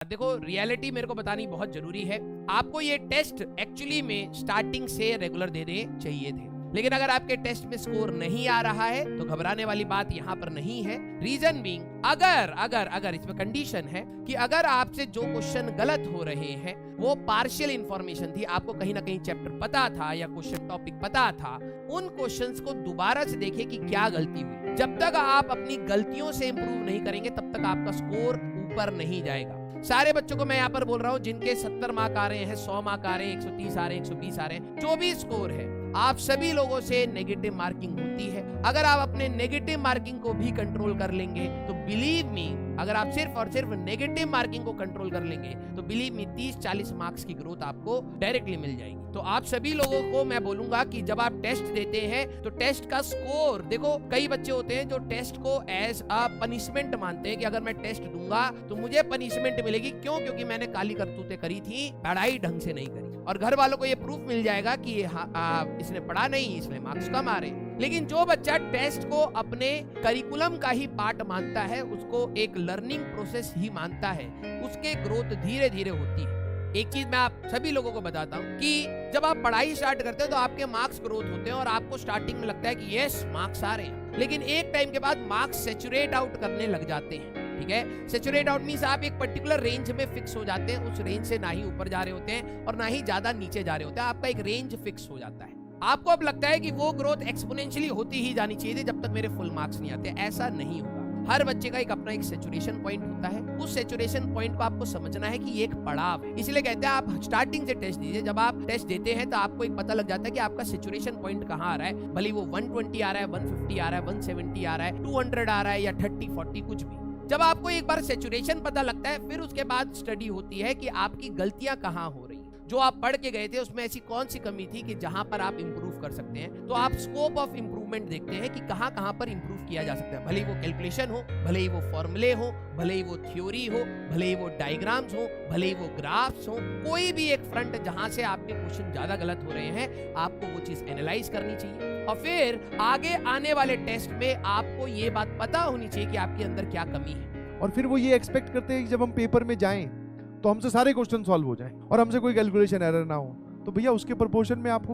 देखो रियलिटी मेरे को बतानी बहुत जरूरी है। आपको ये टेस्ट एक्चुअली में स्टार्टिंग से रेगुलर देने चाहिए थे, लेकिन अगर आपके टेस्ट में स्कोर नहीं आ रहा है तो घबराने वाली बात यहाँ पर नहीं है। रीजन बीइंग, अगर अगर अगर इसमें कंडीशन है कि अगर आपसे जो क्वेश्चन गलत हो रहे हैं वो पार्शियल इंफॉर्मेशन थी, आपको कहीं ना कहीं चैप्टर पता था या क्वेश्चन टॉपिक पता था, उन क्वेश्चंस को दोबारा से देखिए कि क्या गलती हुई। जब तक आप अपनी गलतियों से इंप्रूव नहीं करेंगे तब तक आपका स्कोर ऊपर नहीं जाएगा। सारे बच्चों को मैं यहाँ पर बोल रहा हूँ जिनके 70 मार्क आ रहे हैं, 100 मार्क आ रहे हैं, 130 आ रहे हैं, 120 आ रहे हैं, जो भी स्कोर है, आप सभी लोगों से नेगेटिव मार्किंग होती है। अगर आप अपने नेगेटिव मार्किंग को भी कंट्रोल कर लेंगे तो बिलीव मी, अगर आप सिर्फ और सिर्फ नेगेटिव मार्किंग को कंट्रोल कर लेंगे तो बिलीव मी 30-40 मार्क्स की ग्रोथ आपको डायरेक्टली मिल जाएगी। तो आप सभी लोगों को मैं बोलूंगा कि जब आप टेस्ट देते हैं तो टेस्ट का स्कोर देखो। कई बच्चे होते हैं जो टेस्ट को एज अ पनिशमेंट मानते हैं कि अगर मैं टेस्ट दूंगा तो मुझे पनिशमेंट मिलेगी। क्यों? क्योंकि मैंने काली करतूतें करी थी, पढ़ाई ढंग से नहीं करी, और घर वालों को ये प्रूफ मिल जाएगा कि इसने पढ़ा नहीं इसलिए मार्क्स कम आ रहे। लेकिन जो बच्चा टेस्ट को अपने करिकुलम का ही पार्ट मानता है, उसको एक लर्निंग प्रोसेस ही मानता है, उसके ग्रोथ धीरे धीरे होती है। एक चीज मैं आप सभी लोगों को बताता हूँ कि जब आप पढ़ाई स्टार्ट करते हैं तो आपके मार्क्स ग्रोथ होते हैं और आपको स्टार्टिंग में लगता है कि यस मार्क्स आ रहे हैं, लेकिन एक टाइम के बाद मार्क्स सेचुरेट आउट करने लग जाते हैं। ठीक है, सेचुरेट आउट मींस आप एक पर्टिकुलर रेंज में फिक्स हो जाते हैं, उस रेंज से ना ही ऊपर जा रहे होते हैं और ना ही ज्यादा नीचे जा रहे होते हैं, आपका एक रेंज फिक्स हो जाता है। आपको अब लगता है कि वो ग्रोथ एक्सपोनेंशियली होती ही जानी चाहिए थी जब तक मेरे फुल मार्क्स नहीं आते। ऐसा नहीं होगा। हर बच्चे का एक अपना एक सेचुरेशन पॉइंट होता है, उस सेचुरेशन पॉइंट को आपको समझना है कि ये एक पड़ाव है। इसलिए कहते हैं आप स्टार्टिंग से टेस्ट दीजिए। जब आप टेस्ट देते हैं तो आपको एक पता लग जाता है कि आपका सेचुरेशन पॉइंट कहाँ आ रहा है, भले वो 120 आ रहा है, 150 आ रहा है, 170 आ रहा है, 200 आ रहा है या 30, 40 कुछ भी। जब आपको एक बार सेचुरेशन पता लगता है फिर उसके बाद स्टडी होती है कि आपकी गलतियां कहाँ हो रही हैं। जो आप पढ़ के गए थे उसमें ऐसी कौन सी कमी थी कि जहां पर आप इंप्रूव कर सकते हैं। तो आप स्कोप ऑफ इंप्रूवमेंट देखते हैं कि कहां कहां पर इंप्रूव किया जा सकता है। भले ही वो कैलकुलेशन हो, भले ही वो फॉर्मूले हो, भले ही वो थ्योरी हो, भले ही वो डायग्राम्स हो, भले ही वो ग्राफ्स हो, कोई भी एक फ्रंट जहां से आपके क्वेश्चन ज्यादा गलत हो रहे हैं, आपको वो चीज एनालाइज करनी चाहिए और फिर आगे आने वाले टेस्ट में आपको ये बात पता होनी चाहिए कि आपके अंदर क्या कमी है। और फिर वो ये एक्सपेक्ट करते हैं कि जब हम पेपर में जाएं तो हमसे सारे क्वेश्चन सॉल्व हो जाएं और हमसे कोई कैलकुलेशन एरर ना हो। तो भैया उसके प्रोपोर्शन में आपको